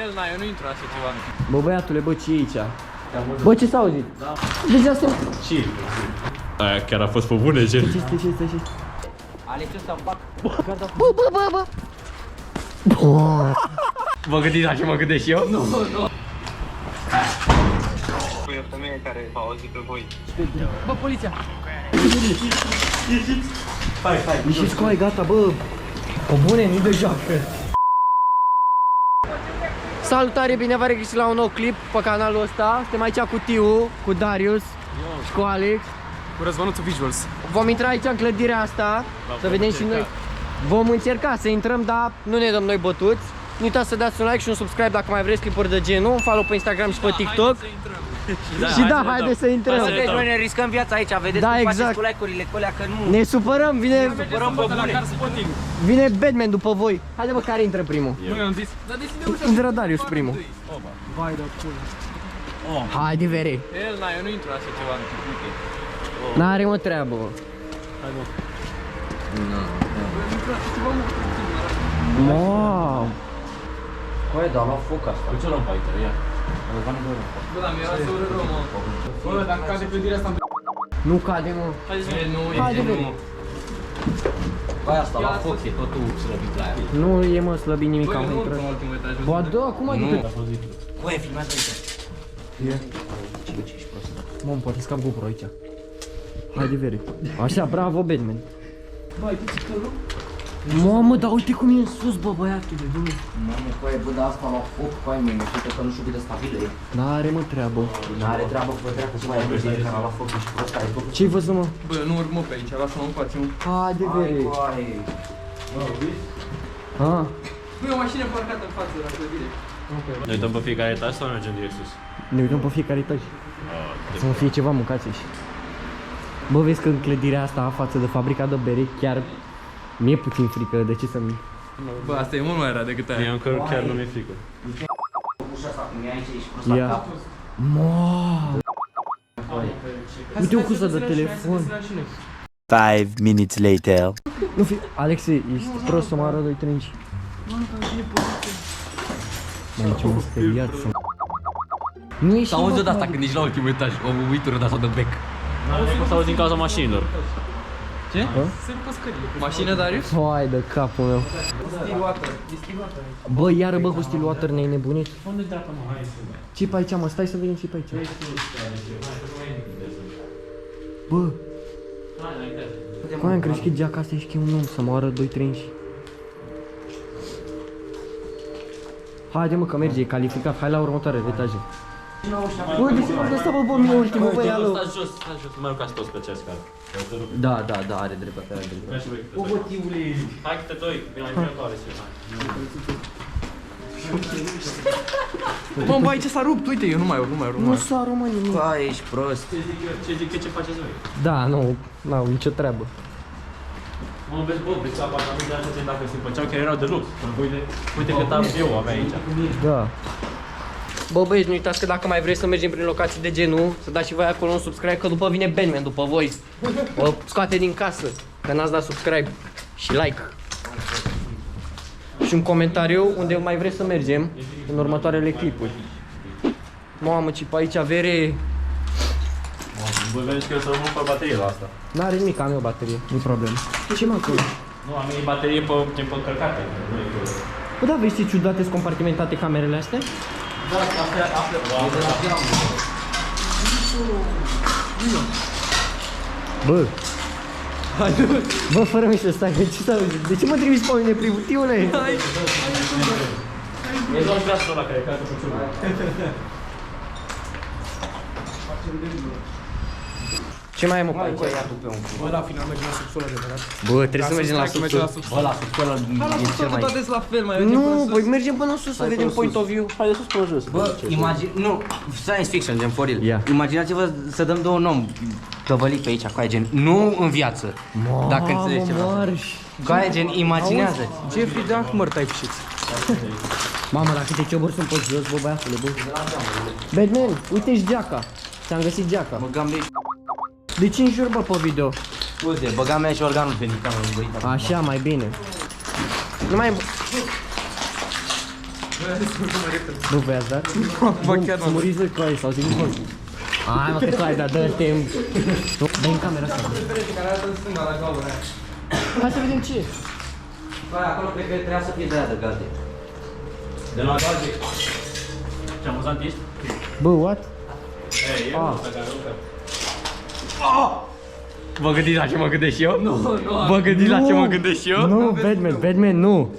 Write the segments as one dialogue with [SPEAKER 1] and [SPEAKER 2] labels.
[SPEAKER 1] El, na, eu nu intru așa ceva.
[SPEAKER 2] Bă, băiatule, bă, ce e aici? Bă, ce s-a auzit? Da. Deci asta...
[SPEAKER 3] Ce? Aia chiar a fost pe bune, gen.
[SPEAKER 2] Ce?
[SPEAKER 1] Alex, ăsta îmi fac.
[SPEAKER 2] Bă.
[SPEAKER 1] Vă gândiți la ce mă gândesc și eu? Nu.
[SPEAKER 4] Păi o femeie care v-a auzit pe voi.
[SPEAKER 1] Bă, poliția!
[SPEAKER 3] Hai.
[SPEAKER 2] Ieșiți cu ai, gata, bă. O bune, nu de joacă. Salutare, bine v-am regăsit la un nou clip pe canalul ăsta. Suntem aici cu Tiu, cu Darius și cu Alex.
[SPEAKER 1] Cu Răzvănuțul Visuals.
[SPEAKER 2] Vom intra aici în clădirea asta, să vedem și noi. Vom încerca să intrăm, dar nu ne dăm noi bătuți. Nu uitați să dați un like și un subscribe dacă mai vreți clipuri de genul. Un follow pe Instagram și pe TikTok. Și da, haideți să intrăm.
[SPEAKER 1] Deci noi ne riscăm viața aici, vedeți
[SPEAKER 2] Da,
[SPEAKER 1] cum
[SPEAKER 2] exact.
[SPEAKER 1] faceți cu like-urile cu alea, că nu...
[SPEAKER 2] Ne supărăm,
[SPEAKER 1] supărăm pe bune.
[SPEAKER 2] vine Batman după voi. Haide bă, care intră primul?
[SPEAKER 1] Nu am zis. Dar deschide ușa.
[SPEAKER 2] Intră Darius primul.
[SPEAKER 1] Vai de pula.
[SPEAKER 2] Haide, vere.
[SPEAKER 1] El, na, eu nu intru așa ceva.
[SPEAKER 2] N-are mă treabă. Mamă.
[SPEAKER 1] Băi, dar la foc asta.
[SPEAKER 3] Ce luăm pe aici? Ia.
[SPEAKER 1] Bă, dar mi-era să ură rău, mă. Bă, dacă cade clădirea asta...
[SPEAKER 2] Nu cade, mă. Haide, vere.
[SPEAKER 1] Băi, asta la foc e totul slăbit la ea.
[SPEAKER 2] Nu e mă slăbit nimic, am
[SPEAKER 1] Băi, nu
[SPEAKER 2] intrat.
[SPEAKER 1] în ultimul etaj.
[SPEAKER 2] Bă, da, acum adică.
[SPEAKER 1] Băi, filmează aici.
[SPEAKER 2] Mă, poate scap GoPro aici. Haide, vere. Așa, bravo, Batman.
[SPEAKER 1] Băi, tu ce călă?
[SPEAKER 2] Mamă, dar uite cum e în sus, bă, băiatule, dumne.
[SPEAKER 5] Mamă, coaie, bă, dar asta la foc, coaie, mie, știu că nu știu cât de stabilă e.
[SPEAKER 2] N-are mă treabă.
[SPEAKER 5] N-are treabă cu treabă, să mai ai de care la foc și prost ai făcut.
[SPEAKER 2] Ce-ai văzut, mă?
[SPEAKER 1] Bă, nu urmă pe aici, lasă-mă în față.
[SPEAKER 2] Haide,
[SPEAKER 5] Hai,
[SPEAKER 2] vere.
[SPEAKER 5] coaie.
[SPEAKER 2] Ah.
[SPEAKER 1] Nu e o mașină parcată în față la clădire.
[SPEAKER 3] Ne uităm pe fiecare etaj sau mergem direct sus?
[SPEAKER 2] Ne uităm pe fiecare etaj. Să nu fie ceva mâncați aici. Bă, vezi că în clădirea asta, față de fabrica de bere, chiar mi-e puțin frică, de ce să-mi...
[SPEAKER 1] Bă, asta e mult mai rea decât aia.
[SPEAKER 3] Mie încă chiar nu mi-e frică.
[SPEAKER 5] Ușa asta, cum e aici, ești prost la
[SPEAKER 2] Ia.
[SPEAKER 5] cap.
[SPEAKER 2] Mamă. Uite o cuză de telefon.
[SPEAKER 6] 5 minutes later.
[SPEAKER 2] Nu fi... Alexe, ești prost să mă arăt 2 trenci. Mamă, ce m-a speriat să... Nu ești...
[SPEAKER 1] S-a auzit asta când ești la ultimul etaj, o uitură de asta de bec.
[SPEAKER 3] O să auzi din cauza mașinilor.
[SPEAKER 1] Ce? Mașină, Darius?
[SPEAKER 2] Hai de capul meu. Bă, iară bă cu Still Water ne-ai nebunit. Ce pe aici, mă? Stai să vedem ce pe aici. Bă. Cum am creștit geaca asta și că e un om să mă arăt 2 trenci. Haide mă că merge, e calificat, hai la următoarele etaje. Bă, de ce m-am lăsat bă, mie ultimul, băi, alo.
[SPEAKER 3] Stai jos, nu mai urcați toți pe acea scară.
[SPEAKER 2] Da, are dreptate, are dreptate.
[SPEAKER 3] Hai câte doi, vin la intratoare și
[SPEAKER 1] Bă, bă, aici s-a rupt, uite, eu nu mai urc.
[SPEAKER 2] Nu s-a român nimic.
[SPEAKER 5] Coaie, ești prost.
[SPEAKER 3] Ce zic, ce faceți voi?
[SPEAKER 2] Da, nu, n-au nicio treabă.
[SPEAKER 3] Mă, vezi, bă, vezi apartamente astea dacă se făceau chiar erau de lux. Uite cât am eu avea aici.
[SPEAKER 2] Da. Bă, băieți, nu uitați că dacă mai vreți să mergem prin locații de genul, să dați și voi acolo un subscribe, că după vine Batman după voi. Vă scoate din casă, că n-ați dat subscribe și like. Și un comentariu unde mai vreți să mergem în următoarele clipuri. Mamă, ce pe aici avere.
[SPEAKER 3] Voi vedeți că eu să rămân pe baterie la asta.
[SPEAKER 2] N-are nimic, am eu baterie, nu problemă. Ce mă acolo?
[SPEAKER 3] Nu, am ei baterie pe încărcate.
[SPEAKER 2] Bă, da, vezi ce ciudate sunt compartimentate camerele astea?
[SPEAKER 3] Da, astea.
[SPEAKER 2] Bă! Bă, fără mi să stai, ce s-a auzit? De ce mă trimiți pe mine, privutiule?
[SPEAKER 3] E doar glasul ăla care cade pe ciulă.
[SPEAKER 2] Ce mai am pe aici?
[SPEAKER 1] Bă, la final mergem la subsol adevărat.
[SPEAKER 2] Bă, trebuie să mergem la subsol.
[SPEAKER 5] Bă, la subsol e cel mai...
[SPEAKER 1] Toate la fel, mai
[SPEAKER 2] Nu, voi mergem până sus să vedem point of view.
[SPEAKER 5] Hai de sus până jos. Bă, nu, science fiction, gen for real.
[SPEAKER 2] Ia.
[SPEAKER 5] Imaginați-vă să dăm de un om tăvălit pe aici, coaie, gen, nu în viață. Dacă înțelegi ceva.
[SPEAKER 2] Marș.
[SPEAKER 5] Coaie, gen, imaginează-ți.
[SPEAKER 1] Jeffrey Dahmer type shit.
[SPEAKER 2] Mamă, la câte cioburi sunt pe jos, bă, băiatule, bă. Batman, uite-și geaca. Ți-am găsit geaca.
[SPEAKER 5] Băgam de...
[SPEAKER 2] De ce înjuri, bă, pe video?
[SPEAKER 5] Scuze, băgam mea și organul genital în gurita.
[SPEAKER 2] Așa, mai bine. Nu mai... Bă, voi-ați dat?
[SPEAKER 1] Bă, chiar
[SPEAKER 2] Să muriți voi cu aia, s-au zis mult. Hai mă, că tu ai dat, dă timp. Dă în camera asta.
[SPEAKER 1] Care arată în stânga la gaură aia.
[SPEAKER 2] Hai să vedem ce e.
[SPEAKER 5] Băi, acolo cred că trebuia să fie de aia de gazde.
[SPEAKER 3] De la gaze. Ce amuzant ești?
[SPEAKER 2] Bă, what?
[SPEAKER 3] Ei, e ăsta care aruncă.
[SPEAKER 2] Vă gândiți la ce mă gândesc eu?
[SPEAKER 1] Nu.
[SPEAKER 2] Vă gândiți la ce mă gândesc eu? Nu, Batman, nu.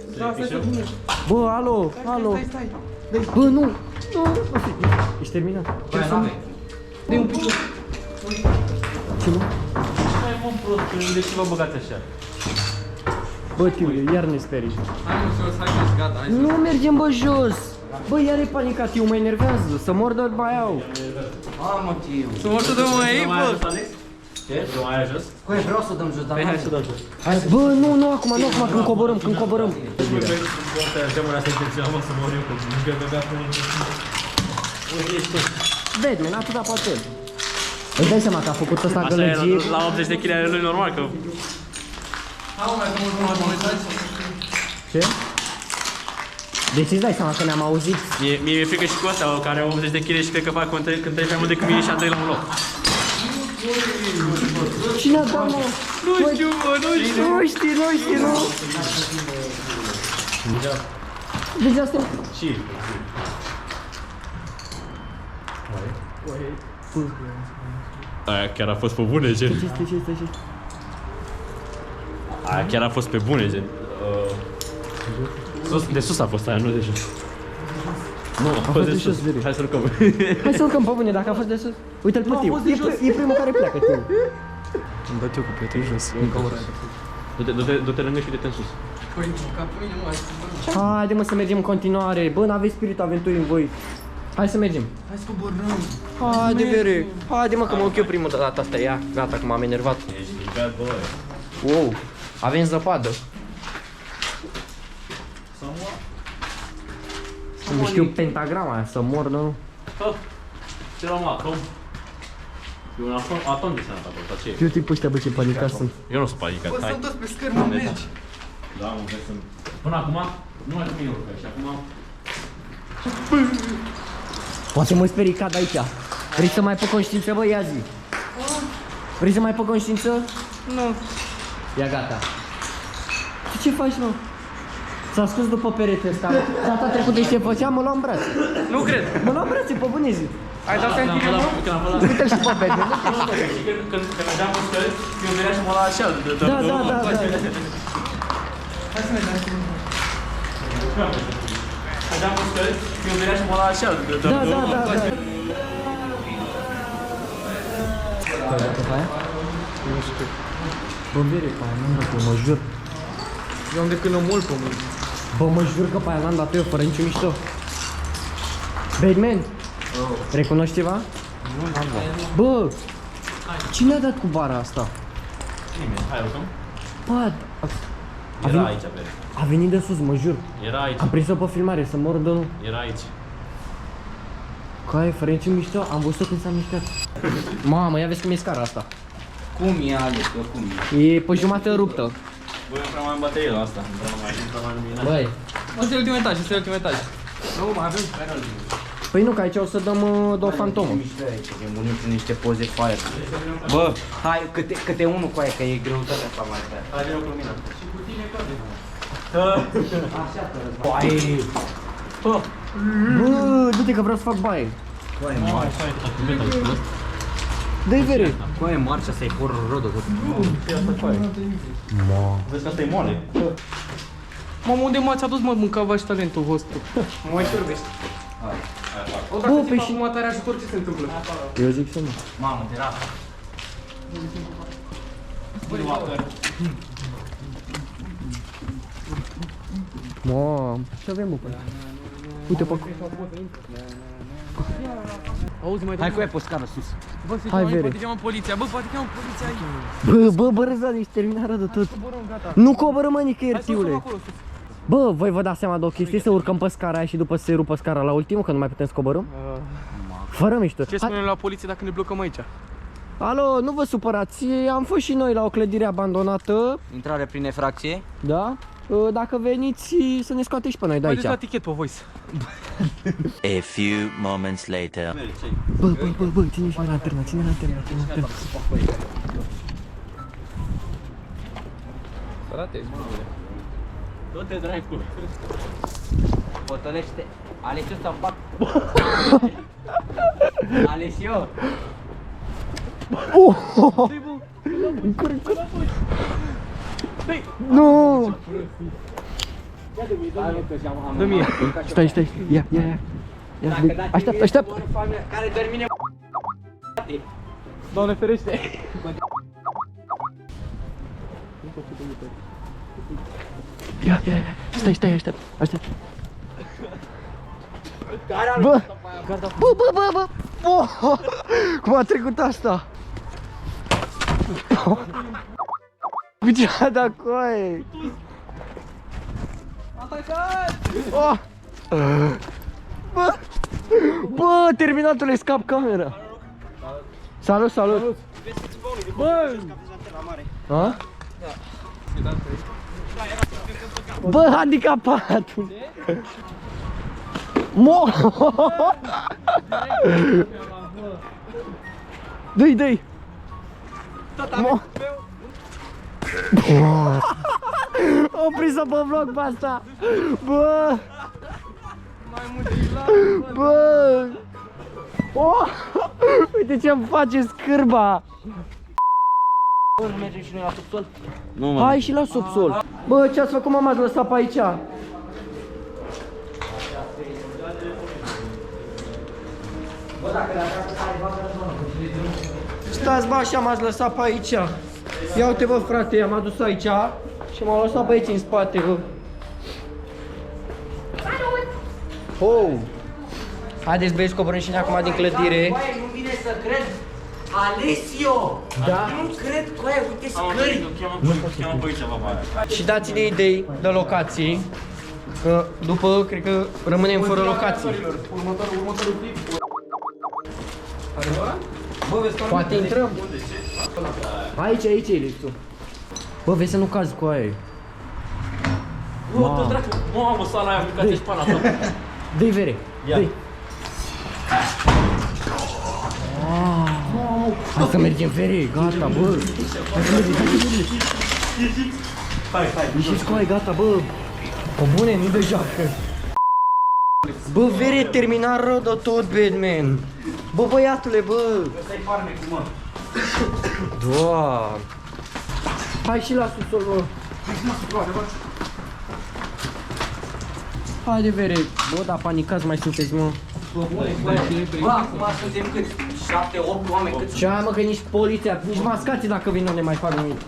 [SPEAKER 2] Bă, alo. Bă, nu. Ești terminat.
[SPEAKER 5] Băi, n-avem.
[SPEAKER 2] Ce nu?
[SPEAKER 3] Hai mă prost, de ce vă băgați așa?
[SPEAKER 2] Bă, tiu, iar ne sperii.
[SPEAKER 1] Hai mă jos, hai că gata, hai
[SPEAKER 2] Nu mergem, bă, jos. Bă, iar e panicat, tiu, mă enervează. Să mor de baiau.
[SPEAKER 5] Mamă, tiu.
[SPEAKER 1] să mă tu de mă ei, bă.
[SPEAKER 3] Ce? Nu mai ai jos?
[SPEAKER 5] Băi, vreau să dăm jos, dar
[SPEAKER 3] Hai să dăm jos.
[SPEAKER 2] Bă, nu, acum, când coborâm.
[SPEAKER 3] Demon asta intenționat, mă, să mor eu, că nu băgat până
[SPEAKER 2] Batman, atâta poate. Îți dai seama că a făcut ăsta gălăgie.
[SPEAKER 3] La 80 de kg ale lui normal, că...
[SPEAKER 1] Hai mă, mai frumos la mesaj.
[SPEAKER 2] Ce? Deci îți dai seama că ne-am auzit.
[SPEAKER 3] Mie mi-e frică și cu ăsta, care au 80 de kg și cred că fac cântări mai mult decât mine și a doi la un loc.
[SPEAKER 2] Cine a dat, mă?
[SPEAKER 1] Nu știu, bă, nu știu.
[SPEAKER 2] Nu știi, nu. Deci asta e...
[SPEAKER 3] Și... Aia chiar a fost pe bune, gen.
[SPEAKER 2] Ce?
[SPEAKER 3] Aia chiar a fost pe bune, gen. De sus a fost aia, nu de jos. Nu, a fost de sus. Hai să urcăm.
[SPEAKER 2] Hai să urcăm pe bune, dacă a fost de sus. Uite-l pe Tiu, e primul care pleacă, Tiu.
[SPEAKER 1] Îmi dă eu cu pietre jos, încă o oră.
[SPEAKER 3] Du-te lângă și uite-te în sus.
[SPEAKER 1] Păi, ca pe mine, mă,
[SPEAKER 2] Haide, mă, să mergem în continuare. Bă, n-aveți spiritul aventurii în voi. Hai să mergem.
[SPEAKER 1] hai să coborâm.
[SPEAKER 2] Haide, vere. Haide, mă, că mă ochi eu primul dată asta. Ia, gata, că m-am enervat.
[SPEAKER 3] Ești bad boy.
[SPEAKER 2] Wow, avem zăpadă. Nu știu pentagrama aia, să mor, nu?
[SPEAKER 3] Ce era un atom? E un atom desenat acolo, sau ce e?
[SPEAKER 2] Eu tipul ăștia, bă, ce panicat sunt.
[SPEAKER 3] Eu nu sunt panicat,
[SPEAKER 1] Bă,
[SPEAKER 3] hai.
[SPEAKER 1] sunt toți pe scări, mă, mergi.
[SPEAKER 3] Da, mă, vrei să... Până acum, nu mai cum eu urcă și acum...
[SPEAKER 2] Poate mă sperii cad aici. Vrei să mai pe conștiință, bă? Ia zi. Vrei să mai pe conștiință?
[SPEAKER 1] Nu.
[SPEAKER 2] Ia gata. Tu ce faci, mă? S-a scos după perete ăsta. Data trecută ce făcea, mă luam în brațe.
[SPEAKER 1] Nu cred.
[SPEAKER 2] Mă luam în brațe, pe bune zi.
[SPEAKER 1] Ai dat sentire, mă?
[SPEAKER 3] Când am fost
[SPEAKER 2] Uite-l și pe Batman.
[SPEAKER 3] și când mergeam pe scări, eu veneam și mă lua așa.
[SPEAKER 2] Da.
[SPEAKER 1] Hai să mergem.
[SPEAKER 3] Mergeam pe scări, eu veneam și mă lua așa.
[SPEAKER 2] Da. Păi, dacă pe aia?
[SPEAKER 1] Nu știu.
[SPEAKER 2] Bă, vere, pe aia n-am dat eu, mă jur.
[SPEAKER 1] Eu am de când mult pe mult.
[SPEAKER 2] Bă, mă jur că pe aia n-am dat eu, fără nicio mișto. Batman, recunoști ceva? Bă, cine a dat cu bara asta?
[SPEAKER 3] Nimeni, hai, urcăm.
[SPEAKER 2] Bă,
[SPEAKER 3] Era aici, bere.
[SPEAKER 2] a venit de sus, mă jur.
[SPEAKER 3] Era aici.
[SPEAKER 2] Am prins-o pe filmare, să mor de nu.
[SPEAKER 3] Era aici.
[SPEAKER 2] Caie, fără nicio mișto, am văzut-o când s-a mișcat. Mamă, ia vezi cum e scara asta.
[SPEAKER 5] Cum e, Alex, cum e?
[SPEAKER 2] E pe jumătate ruptă.
[SPEAKER 3] Băi, eu prea mai am baterie la asta. Nu prea mai luminat.
[SPEAKER 2] Băi,
[SPEAKER 1] Asta e ultimul etaj, asta e ultimul etaj. Nu, mai avem.
[SPEAKER 2] păi nu, că aici o să dăm două fantomă.
[SPEAKER 5] Mișto aici, că e munim cu niște poze fire. Bă, hai, câte unul cu aia, că e greutatea asta mai tare.
[SPEAKER 3] Hai, vine cu lumina.
[SPEAKER 2] Bă, du-te că vreau să fac baie. Dă-i vere.
[SPEAKER 5] Cu aia marcia, asta e horror rodă tot.
[SPEAKER 3] Vezi că asta e moale.
[SPEAKER 1] Mamă, unde m-ați adus, mă, mâncava și talentul vostru? Mă mai șurbești. O, dacă
[SPEAKER 2] Bă,
[SPEAKER 1] ți
[SPEAKER 2] păi
[SPEAKER 1] fac
[SPEAKER 2] și-
[SPEAKER 1] acum tare ajutor, ce se întâmplă?
[SPEAKER 2] Eu zic să nu.
[SPEAKER 5] Mamă, de rap.
[SPEAKER 2] Mamă, ce avem, bă? Uite pe acolo.
[SPEAKER 1] Auzi, mai
[SPEAKER 5] Hai cu aia pe scară sus.
[SPEAKER 1] Bă, să
[SPEAKER 2] Hai,
[SPEAKER 1] cheamă,
[SPEAKER 2] vere.
[SPEAKER 1] poate cheamă poliția. Bă, poate cheamă poliția aici.
[SPEAKER 2] Bă, Răzvan, ești terminat de tot.
[SPEAKER 1] Coborâm, gata.
[SPEAKER 2] Nu coborâm, mă, nicăieri,
[SPEAKER 1] Hai să urcăm
[SPEAKER 2] tiule.
[SPEAKER 1] acolo sus.
[SPEAKER 2] Bă, voi vă dați seama de o chestie, să urcăm pe scara aia și după să se rupă scara la ultimul, că nu mai putem să coborâm? Fără mișto.
[SPEAKER 1] Ce spunem la poliție dacă ne blocăm aici?
[SPEAKER 2] Alo, nu vă supărați, am fost și noi la o clădire abandonată,
[SPEAKER 5] Intrare prin efracție.
[SPEAKER 2] da? dacă veniți să ne scoateți și pe noi de
[SPEAKER 1] Haideți la
[SPEAKER 2] aici.
[SPEAKER 1] tichet pe voice.
[SPEAKER 6] A few moments later.
[SPEAKER 2] Bă, ține și lanterna, ține lanterna.
[SPEAKER 3] Du-te, dracu.
[SPEAKER 5] Potolește. Alesiu sau fac? Alesiu.
[SPEAKER 2] Nu!
[SPEAKER 1] Dă mie.
[SPEAKER 2] Stai, ia. Așteaptă.
[SPEAKER 5] Care termine
[SPEAKER 1] Doamne ferește.
[SPEAKER 2] Ia. Stai, aștept. Bă! Oh, cum a trecut asta? Uite, da coaie! Oh! Bă, terminatule, scap camera! Salut!
[SPEAKER 1] Bă!
[SPEAKER 2] A? Bă, handicapatul! Dă-i! Opri-să pe vlog pe asta! Bă! Bă! Oh! Uite ce-mi face scârba!
[SPEAKER 5] Bă, nu mergem și noi la subsol?
[SPEAKER 2] Hai și la subsol! Bă, ce-ați făcut, mă, m-ați lăsat pe aici? Stați, bă, așa m-ați lăsat pe aici. Ia uite, bă, frate, i-am adus aici și m-au lăsat pe aici în spate, bă. Oh! Haideți, băieți, coborâm și noi acum din clădire.
[SPEAKER 5] Băi, nu vine să cred. Alesio!
[SPEAKER 2] Da?
[SPEAKER 5] Nu cred, coaie, uite scări.
[SPEAKER 3] Cheamă pe aici, mama.
[SPEAKER 2] Și dați-ne idei de locații. Că după, cred că rămânem fără locații.
[SPEAKER 1] Următorul clip.
[SPEAKER 2] Poate intrăm. Aici e liftul. Bă, vezi să nu cazi cu aia.
[SPEAKER 3] Bă, dracu, mamă, sala aia, mica și pana ta.
[SPEAKER 2] Dă-i vere, dă-i. Hai să mergem vere, gata, bă. Hai să mergem.
[SPEAKER 3] Hai.
[SPEAKER 2] Ieșiți cu aia, gata, bă. O bune, nu de joacă. Bă, vere, termina rău de tot, Batman. Bă, băiatule, bă.
[SPEAKER 3] Ăsta-i farmecul, mă.
[SPEAKER 2] Doamne. Hai și la subsol, bă. Haide, vere. Bă, dar panicați mai sunteți, mă.
[SPEAKER 5] Bă, acum suntem cât? 7-8 oameni, cât?
[SPEAKER 2] Ce ai, mă, că nici poliția, nici mascații dacă vin nu ne mai fac nimic.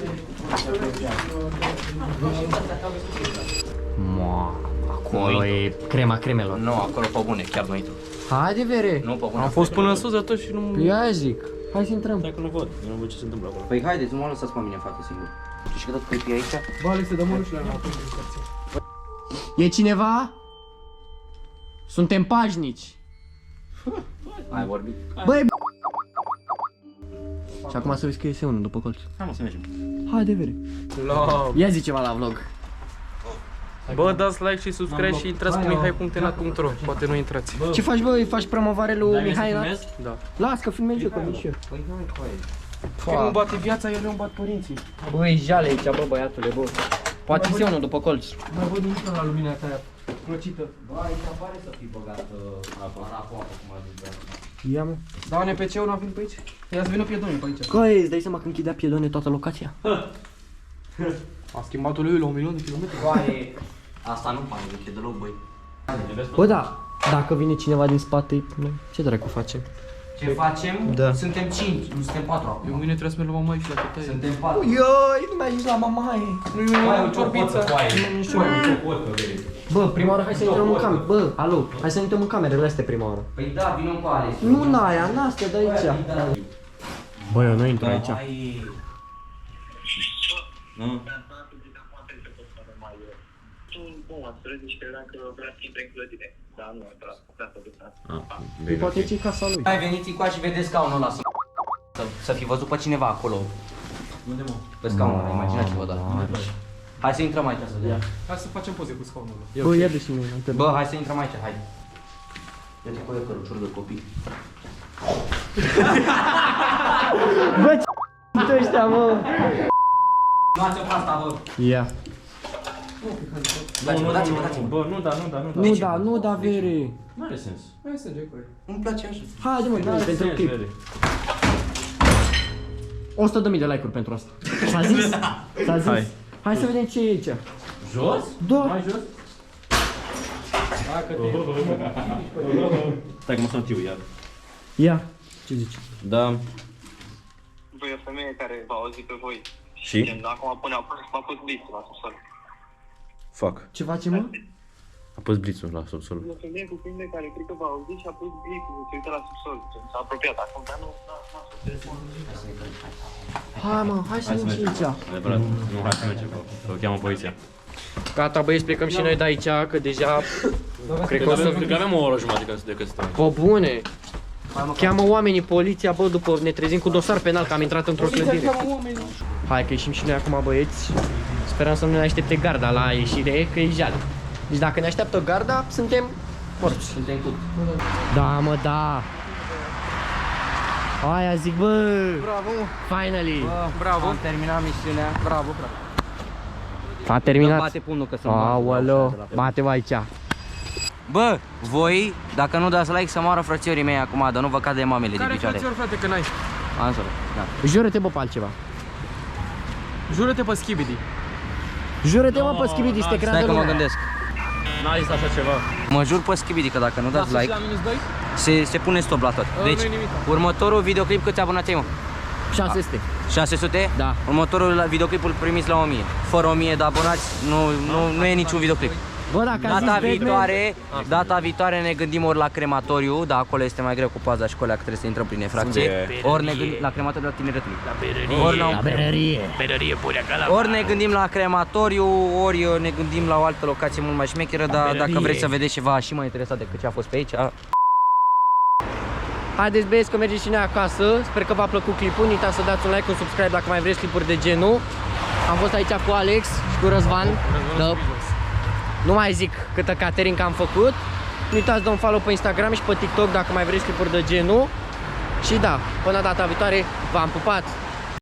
[SPEAKER 2] Acolo e crema cremelor.
[SPEAKER 5] Nu, acolo pe bune, chiar nu intru.
[SPEAKER 2] Haide, vere.
[SPEAKER 5] Nu pe bune.
[SPEAKER 1] Am fost până în sus de tot și nu...
[SPEAKER 2] Păi aia zic. Hai să intrăm.
[SPEAKER 3] Stai că nu văd, eu nu văd ce se întâmplă acolo.
[SPEAKER 5] Păi haideți, nu mă lăsați pe mine, frate, singur. Tu știi că tot creepy aici?
[SPEAKER 1] Bă, Alexe, dă-mă și la
[SPEAKER 2] E cineva? Suntem pașnici.
[SPEAKER 5] Ai vorbit?
[SPEAKER 2] Băi, și acum să vezi că iese unul după colț.
[SPEAKER 3] Hai mă, să mergem.
[SPEAKER 2] Haide, vere. Ia zi ceva la vlog.
[SPEAKER 1] Bă, dați like și subscribe și intrați pe mihai.nat.ro. Poate nu intrați.
[SPEAKER 2] Ce faci, bă? Îi faci promovare lui Mihai?
[SPEAKER 1] Da.
[SPEAKER 2] Las că filmezi eu, că vin și eu.
[SPEAKER 5] Păi nu, coaie.
[SPEAKER 1] Când îmi bate viața, ele îmi bat părinții.
[SPEAKER 2] Bă, e jale aici, bă, băiatule, bă. Poate iese unul după colț.
[SPEAKER 1] Mai văd nimic la lumina ta aia plăcită.
[SPEAKER 5] Bă, aici pare să fii băgat apă, cum a zis, da.
[SPEAKER 2] Ia, mă.
[SPEAKER 1] Da, NPC-ul n-a venit pe aici? Ia să vină piedonii pe aici.
[SPEAKER 2] Coi, îți dai seama că închidea piedone toată locația?
[SPEAKER 1] A schimbat-o lui la 1 milion de kilometri.
[SPEAKER 5] Coaie, asta nu pare de deloc, băi.
[SPEAKER 2] Bă, da, dacă vine cineva din spate, noi ce dracu facem?
[SPEAKER 5] Ce facem?
[SPEAKER 2] Da.
[SPEAKER 5] Suntem 5, nu suntem 4
[SPEAKER 1] Eu
[SPEAKER 5] acum.
[SPEAKER 1] mâine trebuie să merg la mama aici la tătaie.
[SPEAKER 5] Suntem 4.
[SPEAKER 2] Ioi, nu mai ești la mamaie.
[SPEAKER 1] Nu, ciorbiță.
[SPEAKER 2] Bă, prima oară hai să intrăm în cameră. Bă, alo, hai să intrăm în camerele astea prima oară.
[SPEAKER 5] Păi da, vină cu Alex.
[SPEAKER 2] Nu în aia, în astea de aici. Bă, eu nu intru aici.
[SPEAKER 3] Nu?
[SPEAKER 4] Bun, ați spus și credeam că vrea să intre în clădire. Dar nu, vrea să duc
[SPEAKER 2] Păi poate e casa lui.
[SPEAKER 5] Hai, veniți încoace și vedeți scaunul ăla să fi văzut pe cineva acolo.
[SPEAKER 3] Unde, mă?
[SPEAKER 5] Pe scaunul ăla, imaginați-vă, da. Hai să intrăm aici să vedem.
[SPEAKER 1] Hai să facem poze cu scaunul.
[SPEAKER 2] Bă, ia de și mine.
[SPEAKER 5] Bă, hai să intrăm aici, hai. Ia-te cu eu cărucior de copii.
[SPEAKER 2] Bă, ce ăștia, mă?
[SPEAKER 5] Luați-o pe asta, bă.
[SPEAKER 2] Ia.
[SPEAKER 5] Dați-mă.
[SPEAKER 3] Bă, nu da.
[SPEAKER 2] Nu da, vere.
[SPEAKER 3] Nu are sens.
[SPEAKER 1] Hai să încerc cu el.
[SPEAKER 5] Îmi place așa.
[SPEAKER 2] Haide, mă, dai, pentru
[SPEAKER 3] Sens,
[SPEAKER 2] clip.
[SPEAKER 3] vere.
[SPEAKER 2] 100.000 de like-uri pentru asta. S-a zis? S-a zis?
[SPEAKER 3] Hai.
[SPEAKER 2] Hai să vedem ce e aici.
[SPEAKER 3] Jos?
[SPEAKER 2] Da.
[SPEAKER 3] Mai jos? Stai că mă sunt eu, iar.
[SPEAKER 2] Ia. Ce zici?
[SPEAKER 3] Da.
[SPEAKER 4] Voi o femeie care va auzi pe voi.
[SPEAKER 3] Și?
[SPEAKER 4] Gen, acum pune a pus blițul la subsol.
[SPEAKER 3] Fac.
[SPEAKER 2] Ce face, mă?
[SPEAKER 3] A pus blițul la subsol.
[SPEAKER 4] E o femeie cu câine care cred că va auzi și a pus blițul, se uită la subsol. Gen, s-a apropiat acum, dar nu a fost telefonul.
[SPEAKER 2] Hai, mă, hai să vedem ce e aici.
[SPEAKER 3] Adevărat. Nu, hai să mergem. Că o cheamă poliția.
[SPEAKER 2] Gata, băieți, plecăm și noi de aici, că deja... Cred că o să...
[SPEAKER 3] Cred că avem o oră jumătate de când stăm.
[SPEAKER 2] Bă, bune! Cheamă oamenii poliția, bă, după ne trezim cu dosar penal că am intrat într-o clădire. Hai că ieșim și noi acum, băieți. Sperăm să nu ne aștepte garda la ieșire, că e jale. Deci dacă ne așteaptă garda, suntem morți.
[SPEAKER 5] Suntem cu...
[SPEAKER 2] Da, mă, da. Aia zic, bă.
[SPEAKER 1] Bravo,
[SPEAKER 2] Finally.
[SPEAKER 1] bravo.
[SPEAKER 5] Am terminat misiunea.
[SPEAKER 1] Bravo, frate.
[SPEAKER 2] A terminat.
[SPEAKER 5] Bate pumnul că sunt
[SPEAKER 2] Aoleu, bate-vă aici.
[SPEAKER 5] Bă, voi, dacă nu dați like, să moară frățiorii mei acum, dar nu vă cade mamele de
[SPEAKER 1] Care
[SPEAKER 5] picioare.
[SPEAKER 1] frățior, frate, că n-ai?
[SPEAKER 5] Am să da.
[SPEAKER 2] Jură-te, bă, pe altceva.
[SPEAKER 1] Jură-te pe Skibidi.
[SPEAKER 2] Jură-te, mă, pe Skibidi, să te creadă
[SPEAKER 5] Stai că mă
[SPEAKER 2] lumea.
[SPEAKER 5] gândesc.
[SPEAKER 3] N-a zis așa ceva.
[SPEAKER 5] Mă jur pe Skibidi că dacă nu dați like,
[SPEAKER 1] La minus 2?
[SPEAKER 5] se pune stop la tot. Deci,
[SPEAKER 1] nu-i nimic.
[SPEAKER 5] următorul videoclip câți abonați ai, mă?
[SPEAKER 2] 600.
[SPEAKER 5] 600?
[SPEAKER 2] Da.
[SPEAKER 5] Următorul videoclip îl primiți la 1000. Fără 1000 de abonați, nu e niciun videoclip.
[SPEAKER 2] Bă, dacă a zis
[SPEAKER 5] Data viitoare ne gândim ori la crematoriu, dar acolo este mai greu cu paza și cu alea că trebuie să intrăm prin efracție. Ori ne gândim la crematoriu la tineretului.
[SPEAKER 2] la berărie.
[SPEAKER 5] Ori ne gândim la crematoriu, ori ne gândim la o altă locație mult mai șmecheră, dar dacă vreți să vedeți ceva și mai interesat decât ce a fost pe aici.
[SPEAKER 2] Haideți, băieți, că mergeți și noi acasă. Sper că v-a plăcut clipul. Nu uitați să dați un like, un subscribe dacă mai vreți clipuri de genul. Am fost aici cu Alex și cu Răzvan. Da. Nu mai zic câtă catering am făcut. Nu uitați de un follow pe Instagram și pe TikTok dacă mai vreți clipuri de genul. Și da, până data viitoare, v-am pupat!